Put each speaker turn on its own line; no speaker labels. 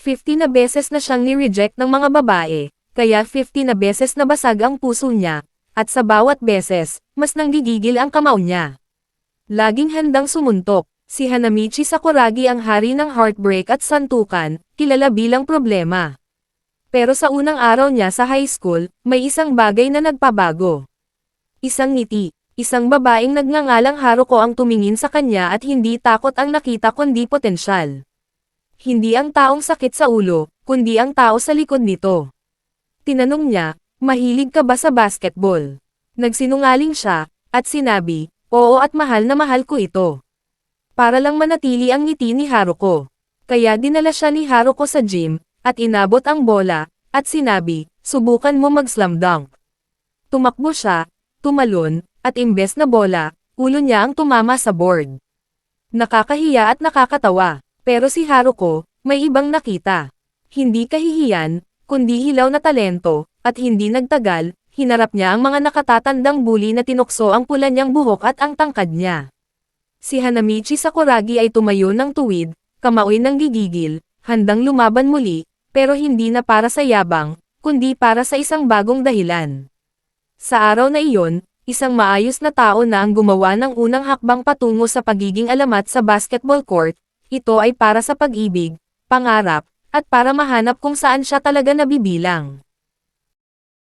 50 na beses na siyang ni-reject ng mga babae, kaya 50 na beses na basag ang puso niya, at sa bawat beses, mas nanggigigil ang kamao niya. Laging handang sumuntok, si Hanamichi Sakuragi ang hari ng heartbreak at santukan, kilala bilang problema. Pero sa unang araw niya sa high school, may isang bagay na nagpabago. Isang ngiti, isang babaeng nagngangalang Haruko ang tumingin sa kanya at hindi takot ang nakita kundi potensyal. Hindi ang taong sakit sa ulo, kundi ang tao sa likod nito. Tinanong niya, mahilig ka ba sa basketball? Nagsinungaling siya, at sinabi, oo at mahal na mahal ko ito. Para lang manatili ang ngiti ni Haruko. Kaya dinala siya ni Haruko sa gym, at inabot ang bola, at sinabi, subukan mo mag-slam dunk. Tumakbo siya, tumalon, at imbes na bola, ulo niya ang tumama sa board. Nakakahiya at nakakatawa, pero si Haruko, may ibang nakita. Hindi kahihiyan, kundi hilaw na talento, at hindi nagtagal, hinarap niya ang mga nakatatandang bully na tinukso ang pula niyang buhok at ang tangkad niya. Si Hanamichi Sakuragi ay tumayo ng tuwid, kamaoy ng gigigil, handang lumaban muli, pero hindi na para sa yabang, kundi para sa isang bagong dahilan. Sa araw na iyon, isang maayos na tao na ang gumawa ng unang hakbang patungo sa pagiging alamat sa basketball court, ito ay para sa pag-ibig, pangarap, at para mahanap kung saan siya talaga nabibilang.